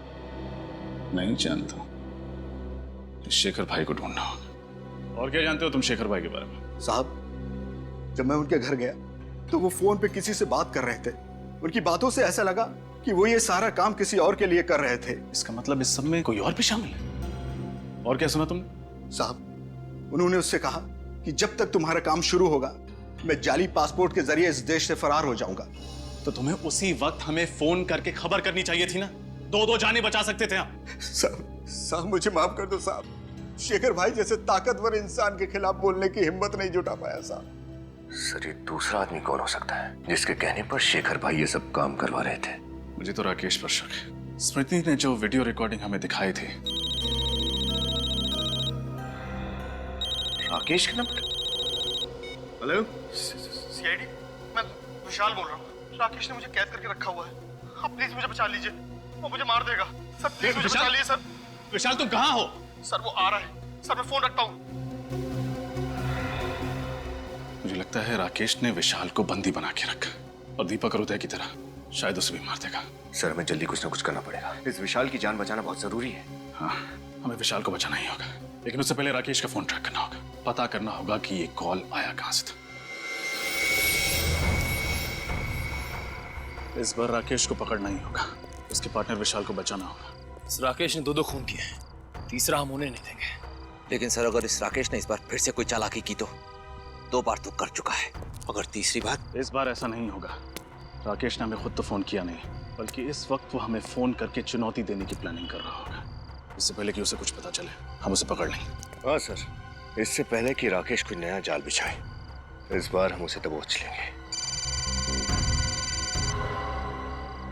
नहीं जानता? शेखर भाई को ढूंढना होगा। और क्या जानते हो तुम शेखर भाई के बारे में? साहब जब मैं उनके घर गया तो वो फोन पे किसी से बात कर रहे थे। उनकी बातों से ऐसा लगा कि वो ये सारा काम किसी और के लिए कर रहे थे। इसका मतलब इस सब में कोई और भी शामिल है? और क्या सुना तुमने? साहब उन्होंने उससे कहा कि जब तक तुम्हारा काम शुरू होगा मैं जाली पासपोर्ट के जरिए इस देश से फरार हो जाऊंगा। तो तुम्हें उसी वक्त हमें फोन करके खबर करनी चाहिए थी ना, दो जाने बचा सकते थे हम। साहब मुझे माफ कर दो साहब, शेखर भाई जैसे ताकतवर इंसान के खिलाफ बोलने की हिम्मत नहीं जुटा पाया साहब। सर ये दूसरा आदमी कौन हो सकता है जिसके कहने पर शेखर भाई ये सब काम करवा रहे थे? मुझे तो राकेश पर शक है। स्मृति ने जो वीडियो रिकॉर्डिंग हमें दिखाई थी। राकेश का नंबर? हेलो सीआईडी, मैं विशाल बोल रहा हूँ। राकेश ने मुझे कैद करके रखा हुआ है, आप प्लीज मुझे बचा लीजिए, वो मुझे मार देगा। सर प्लीज मुझे बचा लीजिए सर। विशाल तुम कहाँ हो? सर वो आ रहा है सर, मैं फोन रखता हूँ। मुझे लगता है राकेश ने विशाल को बंदी बना के रखा और दीपक और उदय की तरह शायद उसे भी मार देगा। सर हमें जल्दी कुछ ना कुछ करना पड़ेगा, इस विशाल की जान बचाना बहुत जरूरी है। हाँ हमें विशाल को बचाना ही होगा, लेकिन उससे पहले राकेश का फोन ट्रैक करना होगा, पता करना होगा कि ये कॉल आया कहां से था। इस बार राकेश को पकड़ना ही होगा, उसके पार्टनर विशाल को बचाना होगा। इस राकेश ने दो खून किए हैं, तीसरा हम उन्हें नहीं देंगे। लेकिन सर अगर इस राकेश ने इस बार फिर से कोई चालाकी की तो 2 बार तो कर चुका है, अगर तीसरी बार? इस बार ऐसा नहीं होगा। राकेश ने हमें खुद तो फोन किया नहीं, बल्कि इस वक्त वो हमें फोन करके चुनौती देने की प्लानिंग कर रहा होगा। इससे पहले कि उसे कुछ पता चले हम उसे पकड़ लेंगे। हाँ सर, इससे पहले कि राकेश कोई नया जाल बिछाए, इस बार हम उसे दबोच लेंगे।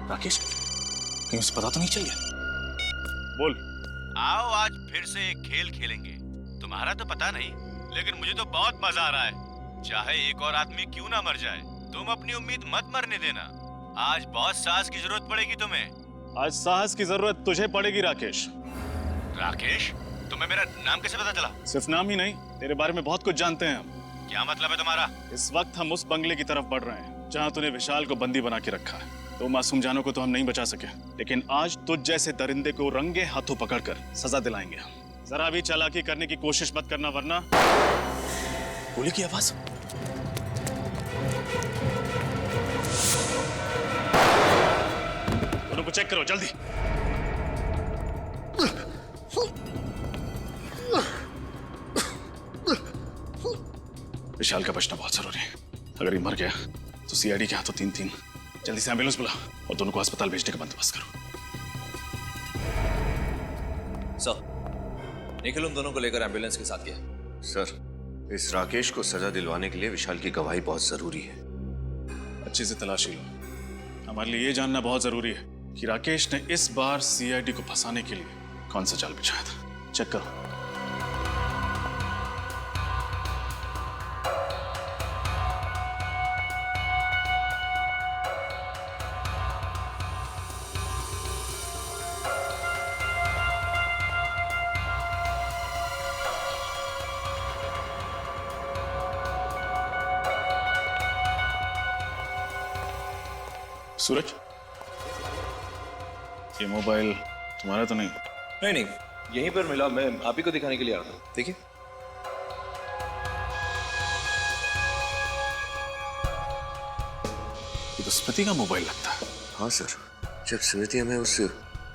राकेश कहीं उसे पता तो नहीं चल गया? बोल। आओ आज फिर से एक खेल खेलेंगे। तुम्हारा तो पता नहीं, लेकिन मुझे तो बहुत मजा आ रहा है। चाहे एक और आदमी क्यों ना मर जाए, तुम अपनी उम्मीद मत मरने देना। आज बहुत साहस की जरूरत पड़ेगी तुम्हें। आज साहस की जरूरत तुझे पड़ेगी राकेश। राकेश, तुम्हें मेरा नाम कैसे पता चला? सिर्फ नाम ही नहीं, तेरे बारे में बहुत कुछ जानते हैं हम। क्या मतलब है तुम्हारा? इस वक्त हम उस बंगले की तरफ बढ़ रहे हैं जहाँ तूने विशाल को बंदी बना के रखा है। तो मासूम जानों को तो हम नहीं बचा सके, लेकिन आज तुझ जैसे दरिंदे को रंगे हाथों पकड़कर सजा दिलाएंगे हम। जरा भी चालाकी करने की कोशिश मत करना, वरना गोली की आवाज। दोनों को चेक करो जल्दी। विशाल का बचना बहुत जरूरी है। अगर ये मर गया तो सीआईडी के हाथों 3-3। जल्दी से एम्बुलेंस बुला और दोनों को अस्पताल भेजने का बंदोबस्त करो। सर, निखिल उन दोनों को लेकर एम्बुलेंस के साथ गया। सर, इस राकेश को सजा दिलवाने के लिए विशाल की गवाही बहुत जरूरी है। अच्छे से तलाशी लो। हमारे लिए ये जानना बहुत जरूरी है कि राकेश ने इस बार सीआईडी को फंसाने के लिए कौन सा जाल बिछाया था। चेक करो। सूरज, ये मोबाइल तुम्हारा तो नहीं? नहीं नहीं, यहीं पर मिला, मैं आप ही को दिखाने के लिए आया था। देखिए। ये तो स्मृति का मोबाइल लगता है। हाँ सर, जब स्मृति हमें उस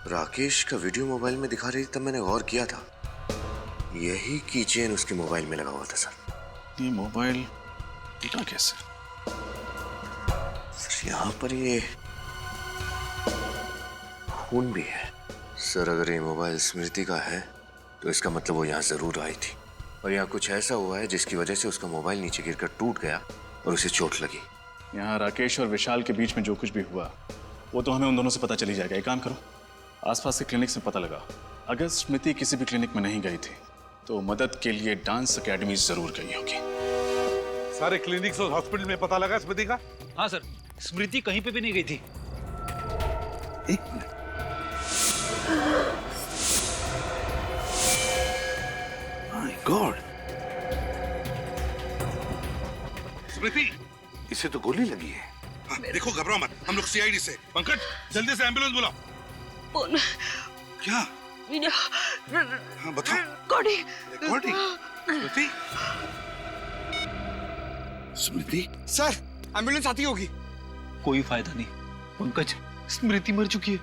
राकेश का वीडियो मोबाइल में दिखा रही थी तब मैंने गौर किया था, यही की चेन उसके मोबाइल में लगा हुआ था सर। ये मोबाइल टूटा कैसे? सर यहाँ पर ये खून भी है। सर अगर ये मोबाइल स्मृति का है तो इसका मतलब वो यहाँ जरूर आई थी और यहाँ कुछ ऐसा हुआ है जिसकी वजह से उसका मोबाइल नीचे गिरकर टूट गया और उसे चोट लगी। यहाँ राकेश और विशाल के बीच में जो कुछ भी हुआ वो तो हमें उन दोनों से पता चली जाएगा। एक काम करो, आसपास के क्लिनिक से पता लगा। अगर स्मृति किसी भी क्लिनिक में नहीं गई थी तो मदद के लिए डांस एकेडमी जरूर गई होगी। सारे क्लिनिक्स और हॉस्पिटल में पता लगा स्मृति का? हाँ सर, स्मृति कहीं पे भी नहीं गई थी। एक मिनट, माय गॉड, स्मृति, इसे तो गोली लगी है। हाँ, देखो घबराओ मत, हम लोग सीआईडी से। पंकज जल्दी से एम्बुलेंस बुलाओ। क्या? हाँ बताओ। रिकॉर्डिंग। स्मृति, स्मृति। सर एम्बुलेंस आती होगी। कोई फायदा नहीं पंकज, स्मृति मर चुकी है।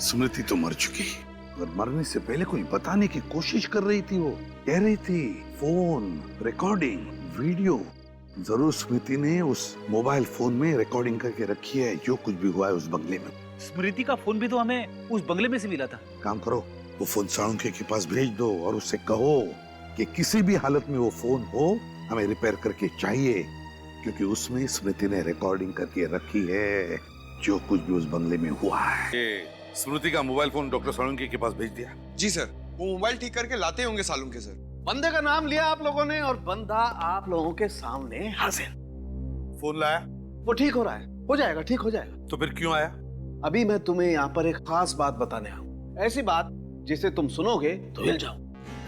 स्मृति तो मर चुकी, और मरने से पहले कोई बताने की कोशिश कर रही थी। वो कह रही थी फोन, रिकॉर्डिंग, वीडियो। जरूर स्मृति ने उस मोबाइल फोन में रिकॉर्डिंग करके रखी है जो कुछ भी हुआ है उस बंगले में। स्मृति का फोन भी तो हमें उस बंगले में से मिला था। काम करो, वो फोन साळुंखे के पास भेज दो और उससे कहो कि किसी भी हालत में वो फोन हो हमें रिपेयर करके चाहिए, क्योंकि उसमें स्मृति ने रिकॉर्डिंग करके रखी है जो कुछ भी उस बंगले में हुआ है। स्मृति का मोबाइल फोन डॉक्टर साळुंखे के पास भेज दिया? जी सर, वो मोबाइल ठीक करके लाते होंगे साळुंखे सर। बंदे का नाम लिया आप लोगों ने और बंदा आप लोगों के सामने हाजिर। फोन लाया? वो ठीक हो रहा है, हो जाएगा, ठीक हो जाएगा। तो फिर क्यों आया? अभी मैं तुम्हें यहाँ पर एक खास बात बताने आया हूँ, ऐसी बात जिसे तुम सुनोगे तो हिल जाओ।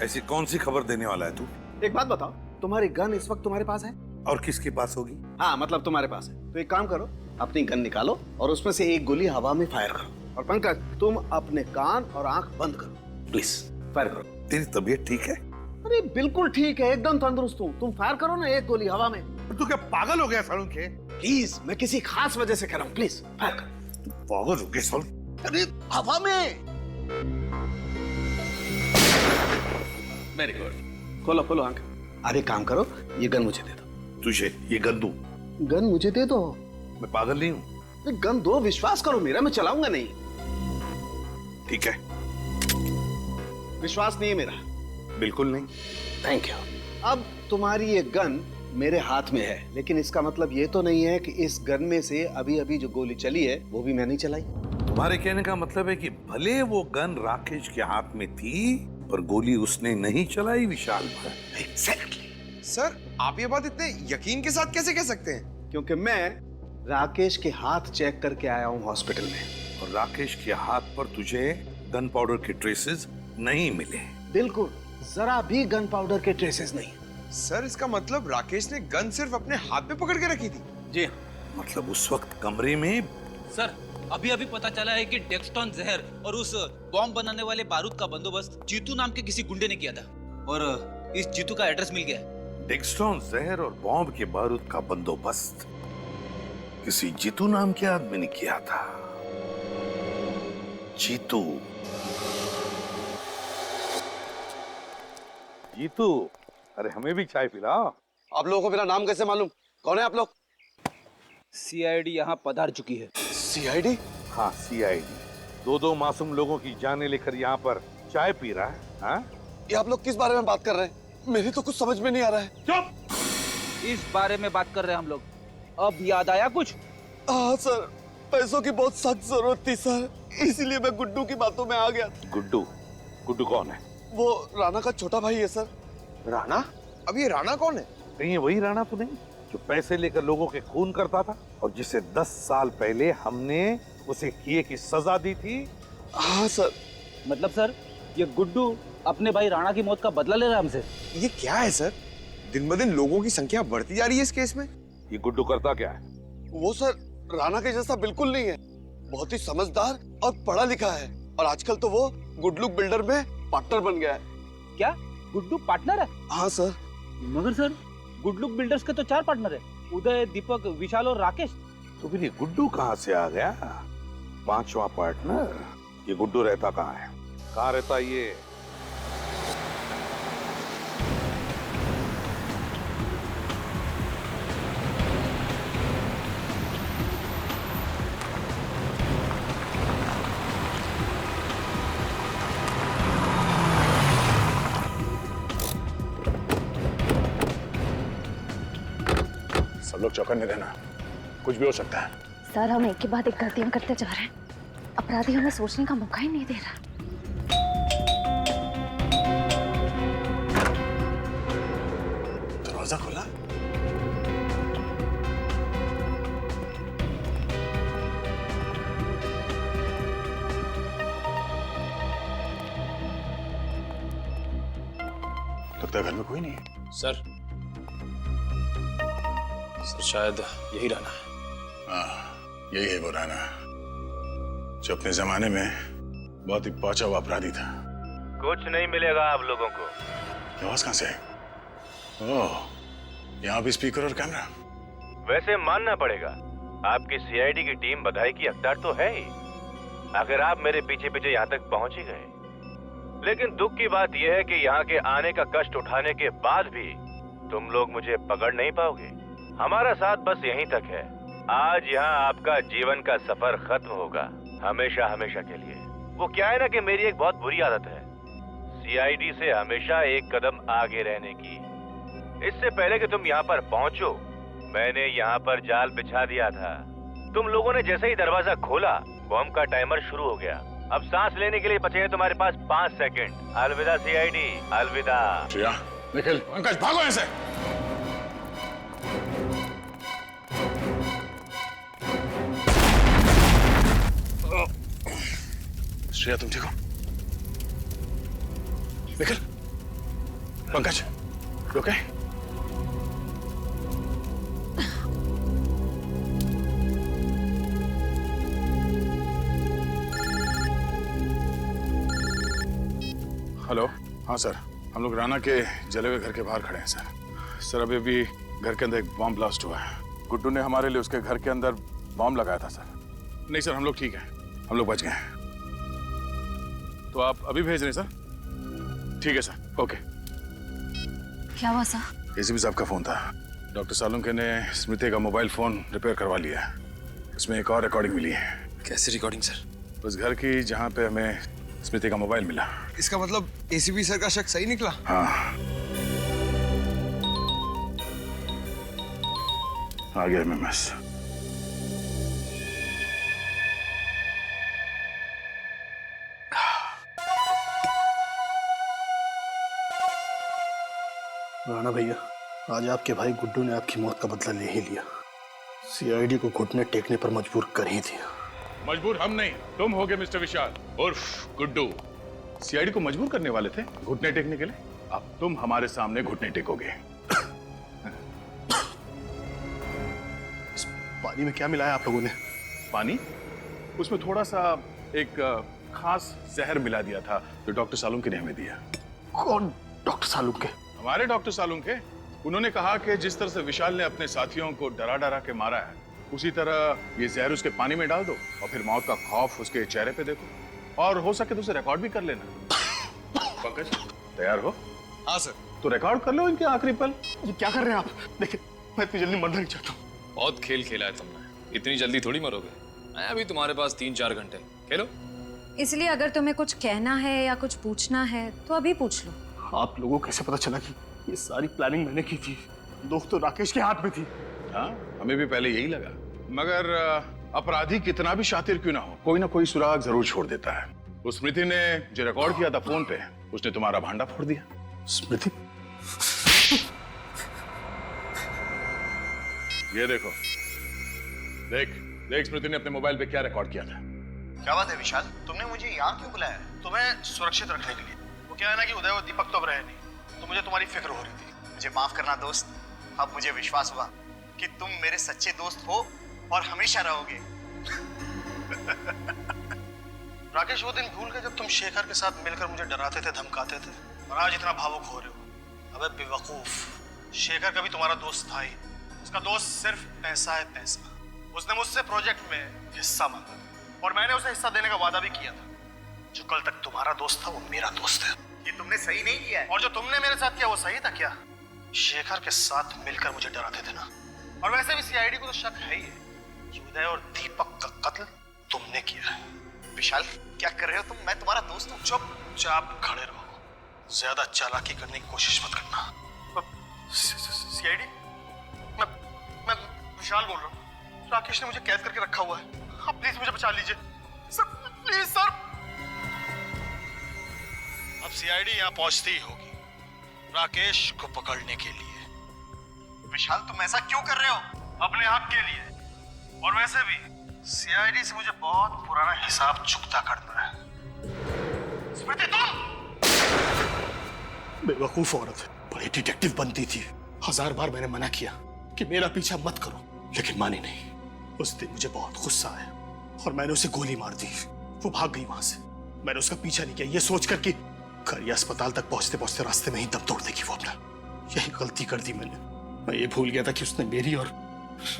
ऐसी कौन सी खबर देने वाला है तू? एक बात बताओ, तुम्हारी गन इस वक्त तुम्हारे पास है? और किसके पास होगी? हाँ मतलब तुम्हारे पास है। तो एक काम करो, अपनी गन निकालो और उसमें से एक गोली हवा में फायर करो। और पंकज तुम अपने कान और आंख बंद करो, प्लीज फायर करो। तेरी तबीयत ठीक है? अरे बिल्कुल ठीक है, एकदम तंदुरुस्त हूँ। तुम फायर करो ना एक गोली हवा में। तू क्या पागल हो गया साळुंखे? प्लीज, मैं किसी खास वजह से कह रहा हूँ, प्लीज फायर करो। तू पागल हो गया साळुंखे? अरे हवा में। वेरी गुड, खोलो खोलो आंख। अरे काम करो, ये गन मुझे दे दो। तुझे ये गन दूं? गन मुझे दे दो। मैं पागल नहीं हूँ। गन दो, विश्वास करो मेरा, मैं चलाऊंगा नहीं। ठीक है। विश्वास नहीं है मेरा? बिल्कुल नहीं। Thank you. अब तुम्हारी ये गन मेरे हाथ में है, लेकिन इसका मतलब ये तो नहीं है कि इस गन में से अभी अभी जो गोली चली है वो भी मैंने चलाई। तुम्हारे कहने का मतलब है कि भले वो गन राकेश के हाथ में थी पर गोली उसने नहीं चलाई विशाल पर। एग्जैक्टली। सर आप ये बात इतने यकीन के साथ कैसे कह सकते हैं? क्योंकि मैं राकेश के हाथ चेक करके आया हूँ हॉस्पिटल में, और राकेश के हाथ पर तुझे गन पाउडर के ट्रेसेस नहीं मिले। बिल्कुल, जरा भी गन पाउडर के ट्रेसेस नहीं। सर इसका मतलब राकेश ने गन सिर्फ अपने हाथ में पकड़ के रखी थी? जी मतलब उस वक्त कमरे में? सर अभी अभी पता चला है कि डेक्सटॉन जहर और उस बॉम्ब बनाने वाले बारूद का बंदोबस्त जीतू नाम के किसी गुंडे ने किया था, और इस जीतू का एड्रेस मिल गया है। डेक्सटॉन जहर और बॉम्ब के बारूद का बंदोबस्त किसी जीतू नाम के आदमी ने किया था। जीतू? जीतू, अरे हमें भी चाय पिलाओ। आप लोगों को मेरा नाम कैसे मालूम? कौन है आप लोग? सीआईडी यहाँ पधार चुकी है। सीआईडी? हाँ सीआईडी। दो मासूम लोगों की जानें लेकर यहाँ पर चाय पी रहा है। हाँ? ये आप लोग किस बारे में बात कर रहे हैं? मेरी तो कुछ समझ में नहीं आ रहा है। चुप! इस बारे में बात कर रहे हैं हम लोग। अब याद आया कुछ? हाँ सर, पैसों की बहुत सख्त जरूरत थी सर, इसीलिए मैं गुड्डू की बातों में आ गया। गुड्डू? गुड्डू कौन है? वो राणा का छोटा भाई है सर। राणा? अब ये राणा कौन है? कहीं ये वही राणा तो नहीं जो पैसे लेकर लोगों के खून करता था और जिसे 10 साल पहले हमने उसे किए की सजा दी थी? हाँ सर। मतलब सर, ये गुड्डू अपने भाई राणा की मौत का बदला ले रहा है हमसे। ये क्या है सर? दिन ब दिन लोगों की संख्या बढ़ती जा रही है इस केस में। ये गुड्डू करता क्या है? वो सर राणा के जैसा बिल्कुल नहीं है, बहुत ही समझदार और पढ़ा लिखा है, और आजकल तो वो गुडलुक बिल्डर में पार्टनर बन गया है। क्या गुड्डू पार्टनर है? हाँ सर। मगर सर, गुडलुक बिल्डर्स के तो 4 पार्टनर है, उदय, दीपक, विशाल और राकेश। तो फिर ये गुड्डू कहाँ से आ गया? 5वां पार्टनर? ये गुड्डू रहता कहाँ है? कहाँ रहता ये? सब लोग चौकन्ने रहना, कुछ भी हो सकता है। सर, हम एक के बाद एक गलतियां करते जा रहे हैं। अपराधी हमें सोचने का मौका ही नहीं दे रहा। दरवाजा खोला? लगता है घर में कोई नहीं है। सर शायद यही राणा है। हाँ, यही है वो राणा जो अपने जमाने में बहुत ही पहुंचा हुआ अपराधी था। कुछ नहीं मिलेगा आप लोगों को। आवाज कहां से? ओह, यहाँ भी स्पीकर और कैमरा। वैसे मानना पड़ेगा, आपकी सीआईडी की टीम बधाई की हकदार तो है ही, अगर आप मेरे पीछे पीछे यहाँ तक पहुंच ही गए। लेकिन दुख की बात यह है कि यहाँ के आने का कष्ट उठाने के बाद भी तुम लोग मुझे पकड़ नहीं पाओगे। हमारा साथ बस यहीं तक है। आज यहाँ आपका जीवन का सफर खत्म होगा, हमेशा हमेशा के लिए। वो क्या है ना कि मेरी एक बहुत बुरी आदत है, सीआईडी से हमेशा एक कदम आगे रहने की। इससे पहले कि तुम यहाँ पर पहुंचो, मैंने यहाँ पर जाल बिछा दिया था। तुम लोगों ने जैसे ही दरवाजा खोला, बॉम्ब का टाइमर शुरू हो गया। अब सांस लेने के लिए बचे हैं तुम्हारे पास 5 सेकंड। अलविदा सीआईडी, अलविदा। श्रेया, निखिल, पंकज, भागो यहाँ से। श्रेया, तुम ठीक हो? निखिल, पंकज, ओके? हेलो। हाँ सर, हम लोग राणा के जले हुए घर के बाहर खड़े हैं सर। सर, अभी घर के अंदर एक बॉम्ब ब्लास्ट हुआ है। गुड्डू ने हमारे लिए उसके घर के अंदर बॉम्ब लगाया था सर। नहीं सर, हम लोग ठीक हैं, हम लोग बच गए हैं। तो आप अभी भेज रहे हैं सर? ठीक है सर, ओके। क्या हुआ सर? एसीपी साहब का फोन था। डॉक्टर सालुंके ने स्मृति का मोबाइल फोन रिपेयर करवा लिया है। उसमें एक और रिकॉर्डिंग मिली है। कैसी रिकॉर्डिंग सर? उस घर की जहाँ पे हमें स्मृति का मोबाइल मिला। इसका मतलब एसीपी सर का शक सही निकला? हाँ, आ गया एमएमएस। राणा भैया, आज आपके भाई गुड्डू ने आपकी मौत का बदला ले ही लिया। सीआईडी को घुटने टेकने पर मजबूर कर ही दिया। मजबूर हम नहीं, तुम होगे मिस्टर विशाल उर्फ गुड्डू। सीआईडी को मजबूर करने वाले थे घुटने टेकने के लिए। अब तुम हमारे सामने घुटने टेकोगे। इस पानी में क्या मिलाया आप लोगों ने? पानी? उसमें थोड़ा सा एक खास जहर मिला दिया था जो डॉक्टर सालुंके ने हमें दिया। कौन डॉक्टर सालुंके? हमारे डॉक्टर सालुंके। उन्होंने कहा कि जिस तरह से विशाल ने अपने साथियों को डरा डरा के मारा है, उसी तरह ये जहर उसके पानी में डाल दो और फिर मौत का खौफ उसके चेहरे पे देखो, और हो सके तो उसे रिकॉर्ड भी कर लेना। पंकज, तैयार हो? हाँ सर। तो रिकॉर्ड कर लो इनके आखिरी पल। ये क्या कर रहे हैं आप? देखिए, मैं इतनी जल्दी मरना नहीं चाहता हूँ। बहुत खेल खेला है तुमने, इतनी जल्दी थोड़ी मरोगे। मैं अभी तुम्हारे पास 3-4 घंटे, खेलो। इसलिए अगर तुम्हें कुछ कहना है या कुछ पूछना है तो अभी पूछ लो। आप लोगों को कैसे पता चला कि ये सारी प्लानिंग मैंने की थी? दोस्त तो राकेश के हाथ में थी। हाँ, हमें भी पहले यही लगा, मगर अपराधी कितना भी शातिर क्यों ना हो, कोई ना कोई सुराग जरूर छोड़ देता है। उस स्मृति ने जो रिकॉर्ड किया था फोन पे, उसने तुम्हारा भांडा फोड़ दिया। स्मृति? ये देखो, देख देख स्मृति ने अपने मोबाइल पे क्या रिकॉर्ड किया था। क्या बात है विशाल, तुमने मुझे यहाँ क्यों बुलाया? तुम्हें सुरक्षित रखने के लिए। वो क्या है ना कि उदय और दीपक तो अब रहे नहीं, तो मुझे तुम्हारी फिक्र हो रही थी। मुझे माफ करना दोस्त, अब मुझे विश्वास हुआ कि तुम मेरे सच्चे दोस्त हो और हमेशा रहोगे। राकेश, वो दिन भूल गए जब तुम शेखर के साथ मिलकर मुझे डराते थे, धमकाते थे, और आज इतना भावुक हो रहे हो। अबे बेवकूफ, शेखर कभी तुम्हारा दोस्त था ही। उसका दोस्त सिर्फ पैसा है, पैसा। उसने मुझसे प्रोजेक्ट में हिस्सा मांगा और मैंने उसे हिस्सा देने का वादा भी किया था। जो कल तक तुम्हारा दोस्त था वो मेरा दोस्त है। ये तुमने सही नहीं किया है। और जो तुमने मेरे साथ किया वो सही था क्या? शेखर के साथ मिलकर मुझे डराते थे ना। और वैसे भी सीआईडी को तो शक है ही कि उदय और दीपक का कत्ल तुमने किया है। विशाल, क्या कर रहे हो तुम? मैं तुम्हारा दोस्त हूँ। चुपचाप खड़े रहो, ज्यादा चालाकी करने की कोशिश मत करना। सीआईडी? मैं विशाल बोल रहा हूँ। राकेश ने मुझे कैद करके रखा हुआ है। आप प्लीज मुझे बचा लीजिए सर, प्लीज सर। अब सीआईडी यहाँ पहुंचती ही होगी राकेश को पकड़ने के लिए। विशाल, तुम ऐसा क्यों कर रहे हो? अपने हक के लिए। और वैसे भी सीआईडी से मुझे बहुत पुराना हिसाब चुकता करना है। स्मृति, तुम बेवकूफ औरत, बड़ी डिटेक्टिव बनती थी। 1000 बार मैंने मना किया कि मेरा पीछा मत करो, लेकिन मानी नहीं। उस दिन मुझे बहुत गुस्सा आया और मैंने उसे गोली मार दी। वो भाग गई वहां से। मैंने उसका पीछा नहीं किया, ये सोचकर कि खरिया अस्पताल तक पहुंचते पहुंचते रास्ते में ही दम तोड़ देगी वो अपना। यही गलती कर दी मैंने। मैं ये भूल गया था कि उसने मेरी और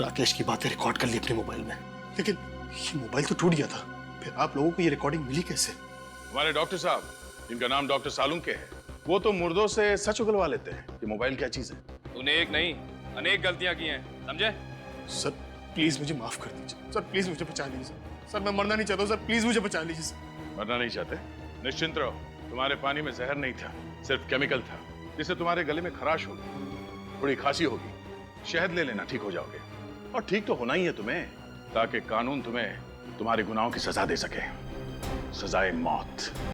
राकेश की बातें रिकॉर्ड कर ली अपने मोबाइल में। लेकिन ये मोबाइल तो टूट गया था, फिर आप लोगों को ये रिकॉर्डिंग मिली कैसे? हमारे डॉक्टर साहब, जिनका नाम डॉक्टर सालुंके है, वो तो मुर्दों से सच उगलवा लेते हैं कि मोबाइल क्या चीज है। तूने एक नहीं अनेक गलतियां की हैं, समझे? सर प्लीज मुझे माफ कर दीजिए। सर प्लीज मुझे बचा लीजिए। सर मैं मरना नहीं चाहता। सर प्लीज मुझे बचा लीजिए। सर मरना नहीं चाहते? निश्चिंत रहो, तुम्हारे पानी में जहर नहीं था, सिर्फ केमिकल था, जिससे तुम्हारे गले में खराश होगी, थोड़ी खांसी होगी। शहद ले लेना, ठीक हो जाओगे। और ठीक तो होना ही है तुम्हें, ताकि कानून तुम्हें तुम्हारे गुनाहों की सजा दे सके, सजाए मौत।